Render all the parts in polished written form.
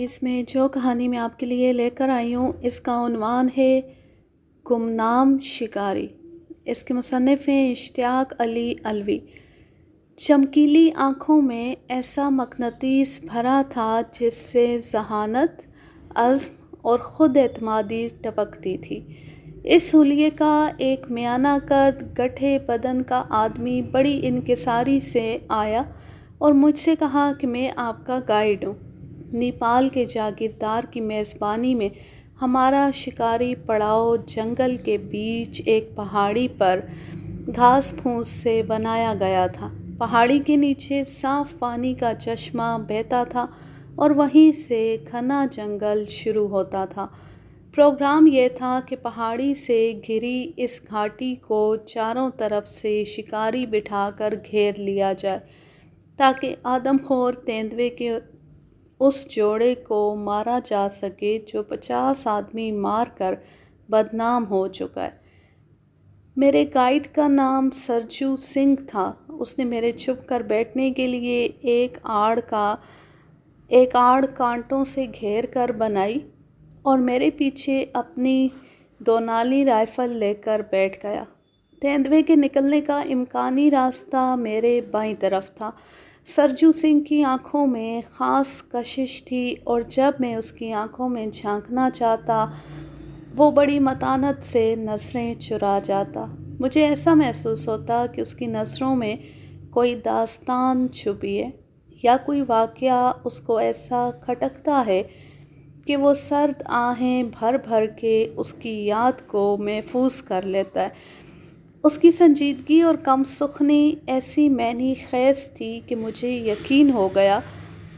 Series میں جو کہانی میں آپ کے لیے لے کر آئی ہوں اس کا عنوان ہے گمنام شکاری۔ اس کے مصنف ہیں اشتیاق علی علوی۔ چمکیلی آنکھوں میں ایسا مقناطیس بھرا تھا جس سے ذہانت، عزم اور خود اعتمادی ٹپکتی تھی۔ اس حلیے کا ایک میانہ قد گٹھے بدن کا آدمی بڑی انکساری سے آیا اور مجھ سے کہا کہ میں آپ کا گائیڈ ہوں۔ نیپال کے جاگیردار کی میزبانی میں ہمارا شکاری پڑاؤ جنگل کے بیچ ایک پہاڑی پر گھاس پھوس سے بنایا گیا تھا۔ پہاڑی کے نیچے صاف پانی کا چشمہ بہتا تھا اور وہیں سے گھنا جنگل شروع ہوتا تھا۔ پروگرام یہ تھا کہ پہاڑی سے گھری اس گھاٹی کو چاروں طرف سے شکاری بٹھا کر گھیر لیا جائے تاکہ آدم خور تیندوے کے اس جوڑے کو مارا جا سکے جو 50 آدمی مار کر بدنام ہو چکا ہے۔ میرے گائیڈ کا نام سرجو سنگھ تھا۔ اس نے میرے چھپ کر بیٹھنے کے لیے ایک آڑ کانٹوں سے گھیر کر بنائی اور میرے پیچھے اپنی 2 نالی رائفل لے کر بیٹھ گیا۔ تیندوے کے نکلنے کا امکانی راستہ میرے بائیں طرف تھا۔ سرجو سنگھ کی آنکھوں میں خاص کشش تھی اور جب میں اس کی آنکھوں میں جھانکنا چاہتا وہ بڑی متانت سے نظریں چرا جاتا۔ مجھے ایسا محسوس ہوتا کہ اس کی نظروں میں کوئی داستان چھپی ہے یا کوئی واقعہ اس کو ایسا کھٹکتا ہے کہ وہ سرد آہیں بھر بھر کے اس کی یاد کو محفوظ کر لیتا ہے۔ اس کی سنجیدگی اور کم سخنی ایسی معنی خیز تھی کہ مجھے یقین ہو گیا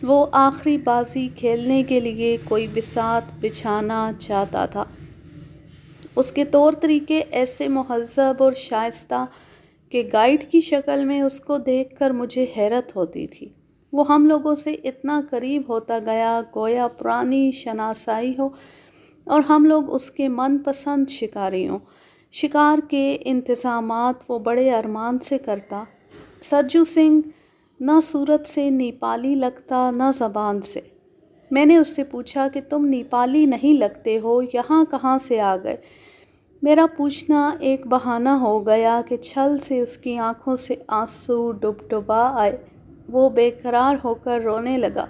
وہ آخری بازی کھیلنے کے لیے کوئی بساط بچھانا چاہتا تھا۔ اس کے طور طریقے ایسے مہذب اور شائستہ کہ گائیڈ کی شکل میں اس کو دیکھ کر مجھے حیرت ہوتی تھی۔ وہ ہم لوگوں سے اتنا قریب ہوتا گیا گویا پرانی شناسائی ہو اور ہم لوگ اس کے من پسند شکاری ہوں۔ شکار کے انتظامات وہ بڑے ارمان سے کرتا۔ سرجو سنگھ نہ صورت سے نیپالی لگتا نہ زبان سے۔ میں نے اس سے پوچھا کہ تم نیپالی نہیں لگتے ہو، یہاں کہاں سے آ گئے؟ میرا پوچھنا ایک بہانہ ہو گیا کہ چھل سے اس کی آنکھوں سے آنسو ڈبڈبا آئے۔ وہ بے قرار ہو کر رونے لگا۔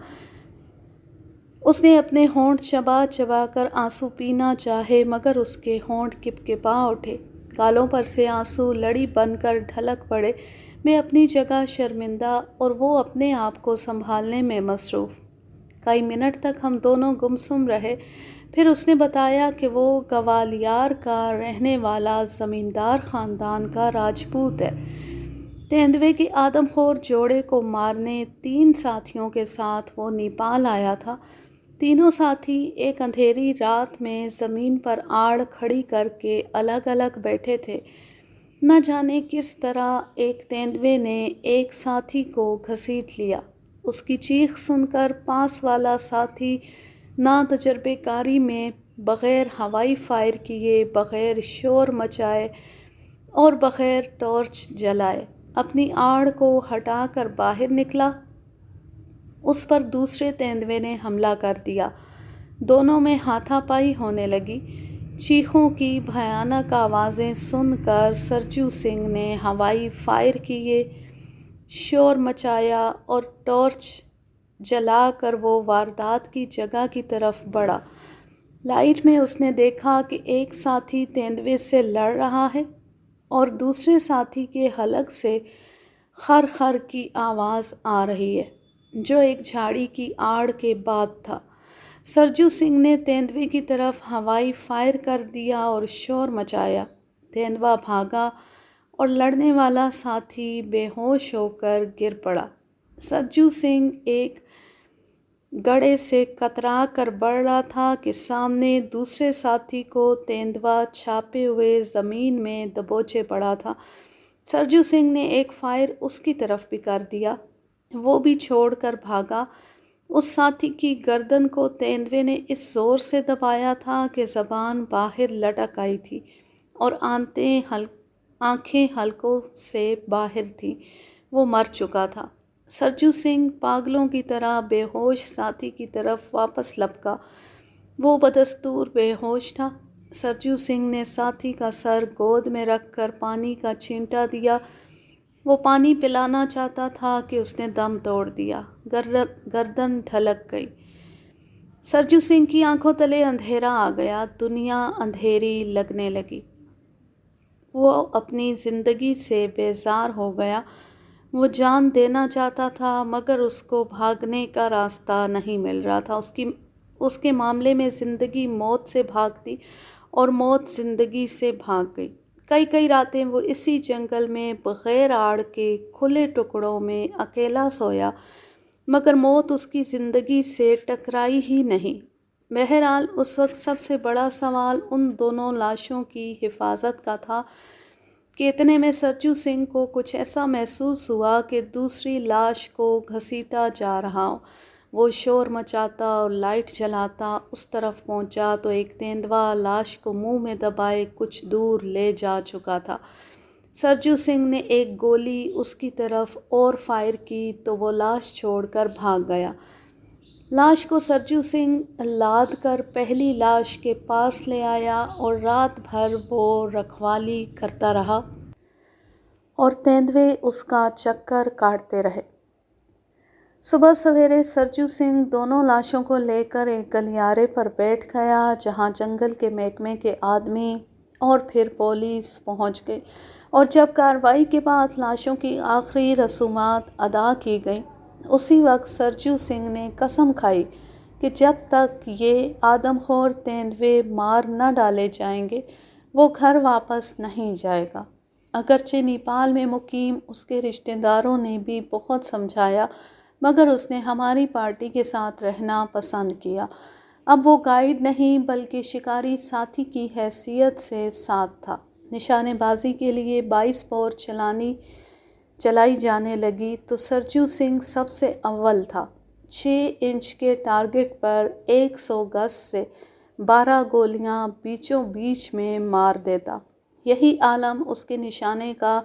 اس نے اپنے ہونٹ چبا چبا کر آنسو پینا چاہے مگر اس کے ہونٹ کپکپا اٹھے، گالوں پر سے آنسو لڑی بن کر ڈھلک پڑے۔ میں اپنی جگہ شرمندہ اور وہ اپنے آپ کو سنبھالنے میں مصروف۔ کئی منٹ تک ہم دونوں گمسم رہے، پھر اس نے بتایا کہ وہ گوالیار کا رہنے والا زمیندار خاندان کا راجپوت ہے۔ تیندوے کے آدم خور جوڑے کو مارنے 3 ساتھیوں کے ساتھ وہ نیپال آیا تھا۔ تینوں ساتھی ایک اندھیری رات میں زمین پر آڑ کھڑی کر کے الگ الگ بیٹھے تھے۔ نہ جانے کس طرح ایک تیندوے نے ایک ساتھی کو گھسیٹ لیا۔ اس کی چیخ سن کر پاس والا ساتھی نا تجربے کاری میں بغیر ہوائی فائر کیے، بغیر شور مچائے اور بغیر ٹارچ جلائے اپنی آڑ کو ہٹا کر باہر نکلا۔ اس پر دوسرے تیندوے نے حملہ کر دیا۔ دونوں میں ہاتھا پائی ہونے لگی۔ چیخوں کی بھیانک آوازیں سن کر سرجو سنگھ نے ہوائی فائر کیے، شور مچایا اور ٹارچ جلا کر وہ واردات کی جگہ کی طرف بڑھا۔ لائٹ میں اس نے دیکھا کہ ایک ساتھی تیندوے سے لڑ رہا ہے اور دوسرے ساتھی کے حلق سے خر خر کی آواز آ رہی ہے جو ایک جھاڑی کی آڑ کے بعد تھا۔ سرجو سنگھ نے تیندوے کی طرف ہوائی فائر کر دیا اور شور مچایا۔ تیندوا بھاگا اور لڑنے والا ساتھی بے ہوش ہو کر گر پڑا۔ سرجو سنگھ ایک گڑھے سے کترا کر بڑھ رہا تھا کہ سامنے دوسرے ساتھی کو تیندوا چھاپے ہوئے زمین میں دبوچے پڑا تھا۔ سرجو سنگھ نے ایک فائر اس کی طرف بھی کر دیا۔ وہ بھی چھوڑ کر بھاگا۔ اس ساتھی کی گردن کو تیندوے نے اس زور سے دبایا تھا کہ زبان باہر لٹک آئی تھی اور آنکھیں حلقوں سے باہر تھیں۔ وہ مر چکا تھا۔ سرجو سنگھ پاگلوں کی طرح بے ہوش ساتھی کی طرف واپس لپکا۔ وہ بدستور بے ہوش تھا۔ سرجو سنگھ نے ساتھی کا سر گود میں رکھ کر پانی کا چھینٹا دیا۔ وہ پانی پلانا چاہتا تھا کہ اس نے دم توڑ دیا، گردن ڈھلک گئی۔ سرجو سنگھ کی آنکھوں تلے اندھیرا آ گیا، دنیا اندھیری لگنے لگی۔ وہ اپنی زندگی سے بیزار ہو گیا۔ وہ جان دینا چاہتا تھا مگر اس کو بھاگنے کا راستہ نہیں مل رہا تھا۔ اس کے معاملے میں زندگی موت سے بھاگتی اور موت زندگی سے بھاگ گئی۔ کئی راتیں وہ اسی جنگل میں بغیر آڑ کے کھلے ٹکڑوں میں اکیلا سویا، مگر موت اس کی زندگی سے ٹکرائی ہی نہیں۔ بہرحال اس وقت سب سے بڑا سوال ان دونوں لاشوں کی حفاظت کا تھا کہ اتنے میں سرجو سنگھ کو کچھ ایسا محسوس ہوا کہ دوسری لاش کو گھسیٹا جا رہا ہو۔ وہ شور مچاتا اور لائٹ جلاتا اس طرف پہنچا تو ایک تیندوا لاش کو منہ میں دبائے کچھ دور لے جا چکا تھا۔ سرجو سنگھ نے ایک گولی اس کی طرف اور فائر کی تو وہ لاش چھوڑ کر بھاگ گیا۔ لاش کو سرجو سنگھ لاد کر پہلی لاش کے پاس لے آیا اور رات بھر وہ رکھوالی کرتا رہا اور تیندوے اس کا چکر کاٹتے رہے۔ صبح سویرے سرجو سنگھ دونوں لاشوں کو لے کر ایک گلیارے پر بیٹھ گیا جہاں جنگل کے محکمے کے آدمی اور پھر پولیس پہنچ گئی، اور جب کارروائی کے بعد لاشوں کی آخری رسومات ادا کی گئیں، اسی وقت سرجو سنگھ نے قسم کھائی کہ جب تک یہ آدم خور تیندوے مار نہ ڈالے جائیں گے وہ گھر واپس نہیں جائے گا۔ اگرچہ نیپال میں مقیم اس کے رشتہ داروں نے بھی بہت سمجھایا مگر اس نے ہماری پارٹی کے ساتھ رہنا پسند کیا۔ اب وہ گائیڈ نہیں بلکہ شکاری ساتھی کی حیثیت سے ساتھ تھا۔ نشانے بازی کے لیے 22 بور چلائی جانے لگی تو سرجو سنگھ سب سے اول تھا۔ 6 انچ کے ٹارگٹ پر 100 گز سے 12 گولیاں بیچوں بیچ میں مار دیتا۔ یہی عالم اس کے نشانے کا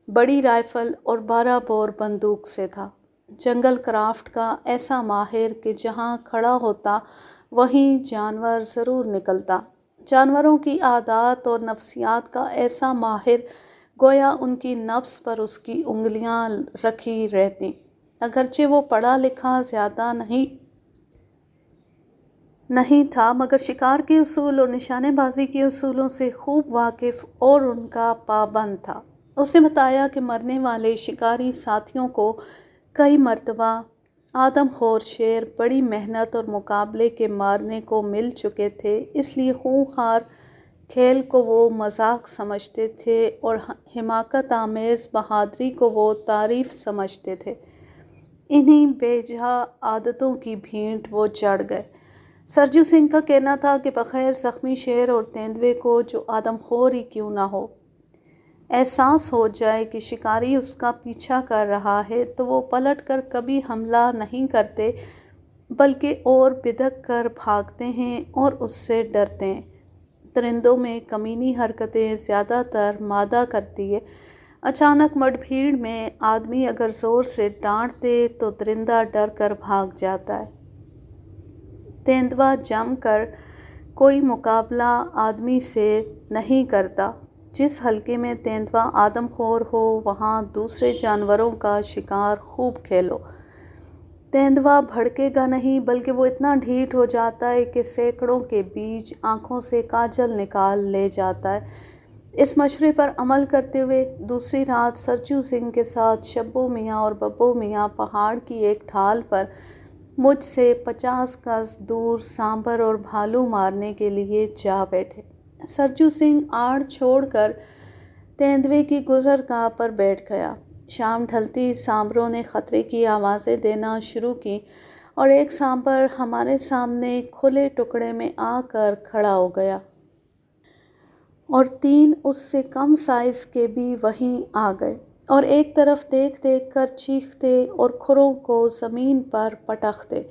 بڑی رائفل اور 12 بور بندوق سے تھا۔ جنگل کرافٹ کا ایسا ماہر کہ جہاں کھڑا ہوتا وہیں جانور ضرور نکلتا۔ جانوروں کی عادات اور نفسیات کا ایسا ماہر گویا ان کی نبض پر اس کی انگلیاں رکھی رہتی۔ اگرچہ وہ پڑھا لکھا زیادہ نہیں تھا مگر شکار کے اصول اور نشانے بازی کے اصولوں سے خوب واقف اور ان کا پابند تھا۔ اس نے بتایا کہ مرنے والے شکاری ساتھیوں کو کئی مرتبہ آدم خور شیر بڑی محنت اور مقابلے کے مارنے کو مل چکے تھے، اس لیے خونخوار کھیل کو وہ مذاق سمجھتے تھے اور حماقت آمیز بہادری کو وہ تعریف سمجھتے تھے۔ انہی بے جا عادتوں کی بھینٹ وہ چڑھ گئے۔ سرجو سنگھ کا کہنا تھا کہ بغیر زخمی شیر اور تیندوے کو جو آدم خور ہی کیوں نہ ہو، احساس ہو جائے کہ شکاری اس کا پیچھا کر رہا ہے تو وہ پلٹ کر کبھی حملہ نہیں کرتے بلکہ اور بدک کر بھاگتے ہیں اور اس سے ڈرتے ہیں۔ درندوں میں کمینی حرکتیں زیادہ تر مادہ کرتی ہے۔ اچانک مڈ بھیڑ میں آدمی اگر زور سے ڈانٹ دے تو درندہ ڈر کر بھاگ جاتا ہے۔ تیندوا جم کر کوئی مقابلہ آدمی سے نہیں کرتا۔ جس حلقے میں تیندوا آدم خور ہو وہاں دوسرے جانوروں کا شکار خوب کھیلو۔ تیندوا بھڑکے گا نہیں بلکہ وہ اتنا ڈھیٹ ہو جاتا ہے کہ سینکڑوں کے بیچ آنکھوں سے کاجل نکال لے جاتا ہے۔ اس مشورے پر عمل کرتے ہوئے دوسری رات سرجو سنگھ کے ساتھ شبو میاں اور ببو میاں پہاڑ کی ایک ڈھال پر مجھ سے 50 گز دور سانبر اور بھالو مارنے کے لیے جا بیٹھے۔ سرجو سنگھ آڑ چھوڑ کر تیندوے کی گزرگاہ پر بیٹھ گیا۔ شام ڈھلتی سانبروں نے خطرے کی آوازیں دینا شروع کی اور ایک سانبر ہمارے سامنے کھلے ٹکڑے میں آ کر کھڑا ہو گیا اور 3 اس سے کم سائز کے بھی وہیں آ گئے اور ایک طرف دیکھ کر چیختے اور کھروں کو زمین پر پٹکتے،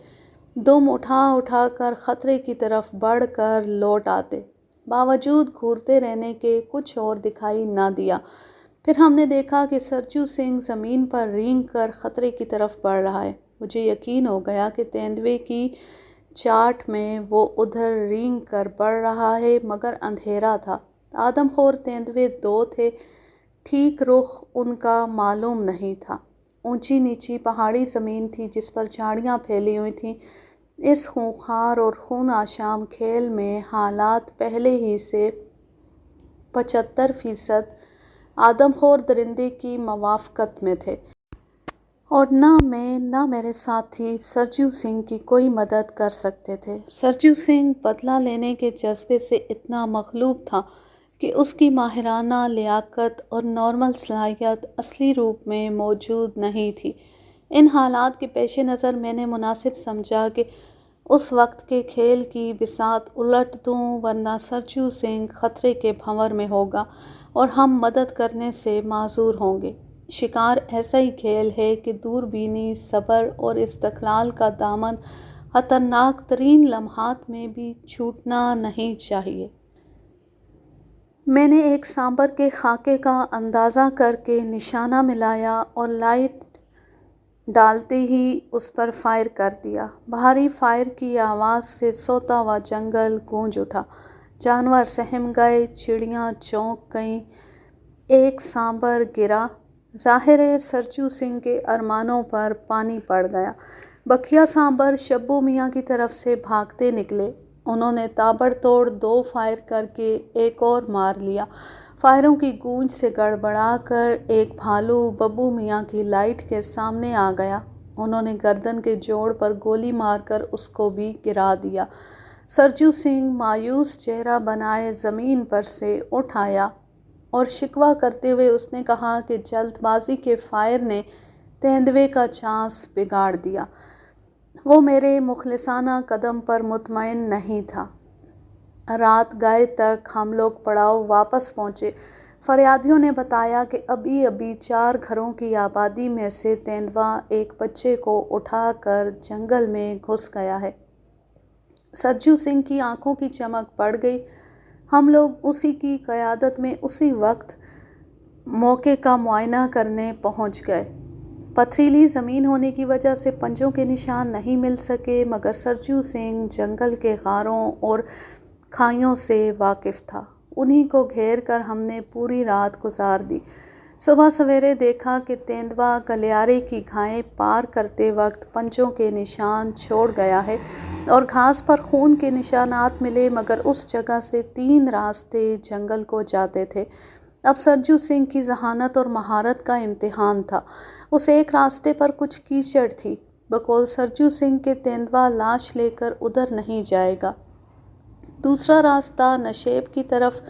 دم اٹھا کر خطرے کی طرف بڑھ کر لوٹ آتے۔ باوجود گھورتے رہنے کے کچھ اور دکھائی نہ دیا۔ پھر ہم نے دیکھا کہ سرجو سنگھ زمین پر رینگ کر خطرے کی طرف بڑھ رہا ہے۔ مجھے یقین ہو گیا کہ تیندوے کی چاٹ میں وہ ادھر رینگ کر بڑھ رہا ہے، مگر اندھیرا تھا۔ آدم خور تیندوے دو تھے، ٹھیک رخ ان کا معلوم نہیں تھا۔ اونچی نیچی پہاڑی زمین تھی جس پر جھاڑیاں پھیلی ہوئی تھیں۔ اس خونخوار اور خون آشام کھیل میں حالات پہلے ہی سے 75% آدم خور درندے کی موافقت میں تھے، اور نہ میں نہ میرے ساتھی سرجو سنگھ کی کوئی مدد کر سکتے تھے۔ سرجو سنگھ بدلہ لینے کے جذبے سے اتنا مغلوب تھا کہ اس کی ماہرانہ لیاقت اور نارمل صلاحیت اصلی روپ میں موجود نہیں تھی۔ ان حالات کے پیش نظر میں نے مناسب سمجھا کہ اس وقت کے کھیل کی بساط الٹ دوں، ورنہ سرجو سنگھ خطرے کے بھنور میں ہوگا اور ہم مدد کرنے سے معذور ہوں گے۔ شکار ایسا ہی کھیل ہے کہ دور بینی، صبر اور استقلال کا دامن خطرناک ترین لمحات میں بھی چھوٹنا نہیں چاہیے۔ میں نے ایک سانبر کے خاکے کا اندازہ کر کے نشانہ ملایا اور لائٹ ڈالتے ہی اس پر فائر کر دیا۔ بھاری فائر کی آواز سے سوتا ہوا جنگل گونج اٹھا، جانور سہم گئے، چڑیاں چونک گئیں، ایک سانبر گرا۔ ظاہر ہے سرجو سنگھ کے ارمانوں پر پانی پڑ گیا۔ بکھیا سانبر شبو میاں کی طرف سے بھاگتے نکلے۔ انہوں نے تابڑ توڑ 2 فائر کر کے ایک اور مار لیا۔ فائروں کی گونج سے گڑبڑا کر ایک بھالو ببو میاں کی لائٹ کے سامنے آ گیا۔ انہوں نے گردن کے جوڑ پر گولی مار کر اس کو بھی گرا دیا۔ سرجو سنگھ مایوس چہرہ بنائے زمین پر سے اٹھ آیا اور شکوہ کرتے ہوئے اس نے کہا کہ جلد بازی کے فائر نے تیندوے کا چانس بگاڑ دیا۔ وہ میرے مخلصانہ قدم پر مطمئن نہیں تھا۔ رات گئے تک ہم لوگ پڑاؤ واپس پہنچے۔ فریادیوں نے بتایا کہ ابھی ابھی 4 گھروں کی آبادی میں سے تیندوا ایک بچے کو اٹھا کر جنگل میں گھس گیا ہے۔ سرجو سنگھ کی آنکھوں کی چمک بڑھ گئی۔ ہم لوگ اسی کی قیادت میں اسی وقت موقع کا معائنہ کرنے پہنچ گئے۔ پتھریلی زمین ہونے کی وجہ سے پنجوں کے نشان نہیں مل سکے، مگر سرجو سنگھ جنگل کے غاروں اور کھائیوں سے واقف تھا۔ انہی کو گھیر کر ہم نے پوری رات گزار دی۔ صبح سویرے دیکھا کہ تیندوا گلیارے کی گھائیں پار کرتے وقت پنجوں کے نشان چھوڑ گیا ہے اور گھاس پر خون کے نشانات ملے، مگر اس جگہ سے 3 راستے جنگل کو جاتے تھے۔ اب سرجو سنگھ کی ذہانت اور مہارت کا امتحان تھا۔ اس ایک راستے پر کچھ کیچڑ تھی۔ بقول سرجو سنگھ کے تیندوا لاش لے کر ادھر نہیں جائے گا۔ دوسرا راستہ نشیب کی طرف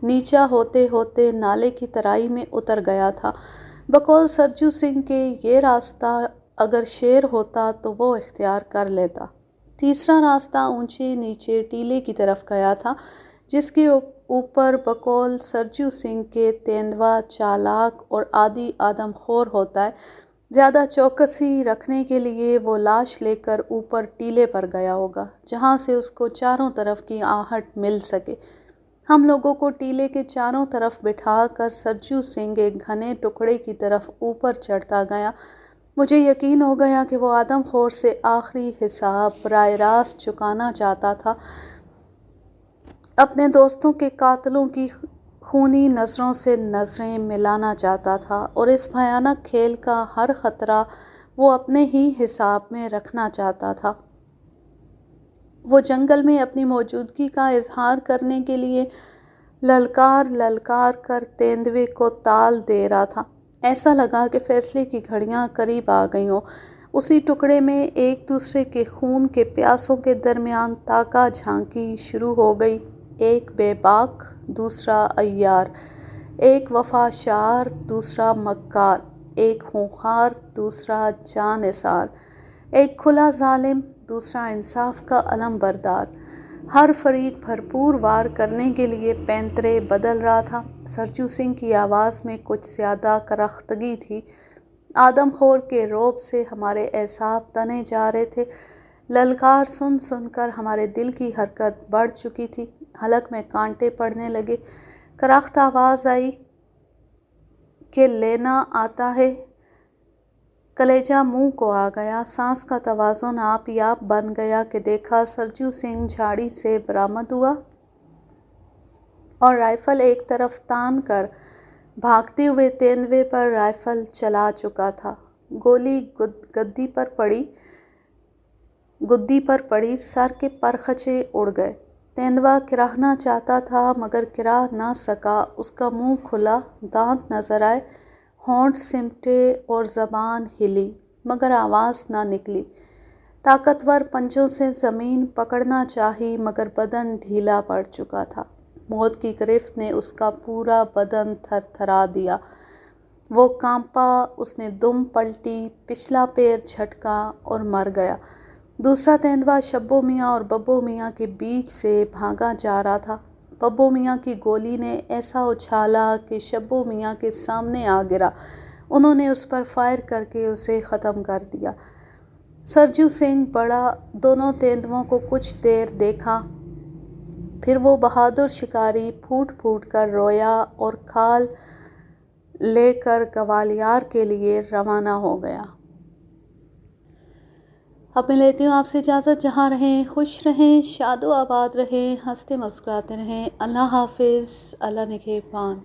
نیچا ہوتے ہوتے نالے کی ترائی میں اتر گیا تھا۔ بقول سرجو سنگھ کے یہ راستہ اگر شیر ہوتا تو وہ اختیار کر لیتا۔ تیسرا راستہ اونچے نیچے ٹیلے کی طرف گیا تھا، جس کے اوپر بقول سرجو سنگھ کے تیندوا چالاک اور عادی آدم خور ہوتا ہے۔ زیادہ چوکسی رکھنے کے لیے وہ لاش لے کر اوپر ٹیلے پر گیا ہوگا، جہاں سے اس کو چاروں طرف کی آہٹ مل سکے۔ ہم لوگوں کو ٹیلے کے چاروں طرف بٹھا کر سرجو سنگھ ایک گھنے ٹکڑے کی طرف اوپر چڑھتا گیا۔ مجھے یقین ہو گیا کہ وہ آدم خور سے آخری حساب براہ راست چکانا چاہتا تھا، اپنے دوستوں کے قاتلوں کی خونی نظروں سے نظریں ملانا چاہتا تھا، اور اس بھیانک کھیل کا ہر خطرہ وہ اپنے ہی حساب میں رکھنا چاہتا تھا۔ وہ جنگل میں اپنی موجودگی کا اظہار کرنے کے لیے للکار للکار کر تیندوے کو تال دے رہا تھا۔ ایسا لگا کہ فیصلے کی گھڑیاں قریب آ گئی ہوں۔ اسی ٹکڑے میں ایک دوسرے کے خون کے پیاسوں کے درمیان تاکہ جھانکی شروع ہو گئی۔ ایک بے باک، دوسرا عیار، ایک وفا شعار، دوسرا مکار، ایک خونخوار، دوسرا جاں نثار، ایک کھلا ظالم، دوسرا انصاف کا علم بردار۔ ہر فریق بھرپور وار کرنے کے لیے پینترے بدل رہا تھا۔ سرجو سنگھ کی آواز میں کچھ زیادہ کرختگی تھی۔ آدم خور کے رعب سے ہمارے اعصاب تنے جا رہے تھے۔ للکار سن سن کر ہمارے دل کی حرکت بڑھ چکی تھی۔ حلق میں کانٹے پڑنے لگے۔ کرخت آواز آئی، کہ لینا آتا ہے، کلیجہ منہ کو آ گیا، سانس کا توازن آپ ہی آپ بن گیا کہ دیکھا سرجو سنگھ جھاڑی سے برآمد ہوا اور رائفل ایک طرف تان کر بھاگتے ہوئے تیندوے پر رائفل چلا چکا تھا۔ گولی گدی پر پڑی، سر کے پرخچے اڑ گئے۔ تیندوا کراہنا چاہتا تھا مگر کرا نہ سکا، اس کا منہ کھلا، دانت نظر آئے، ہونٹ سمٹے اور زبان ہلی مگر آواز نہ نکلی۔ طاقتور پنجوں سے زمین پکڑنا چاہی مگر بدن ڈھیلا پڑ چکا تھا۔ موت کی گرفت نے اس کا پورا بدن تھر تھرا دیا، وہ کانپا، اس نے دم پلٹی، پچھلا پیر جھٹکا اور مر گیا۔ دوسرا تیندوا شبو میاں اور ببو میاں کے بیچ سے بھاگا جا رہا تھا۔ ببو میاں کی گولی نے ایسا اچھالا کہ شبو میاں کے سامنے آ گرا، انہوں نے اس پر فائر کر کے اسے ختم کر دیا۔ سرجو سنگھ بڑھا، دونوں تیندووں کو کچھ دیر دیکھا، پھر وہ بہادر شکاری پھوٹ پھوٹ کر رویا اور کھال لے کر گوالیار کے لیے روانہ ہو گیا۔ اب میں لیتی ہوں آپ سے اجازت، جہاں رہیں خوش رہیں، شاد و آباد رہیں، ہنستے مسکراتے رہیں۔ اللہ حافظ، اللہ نگہبان۔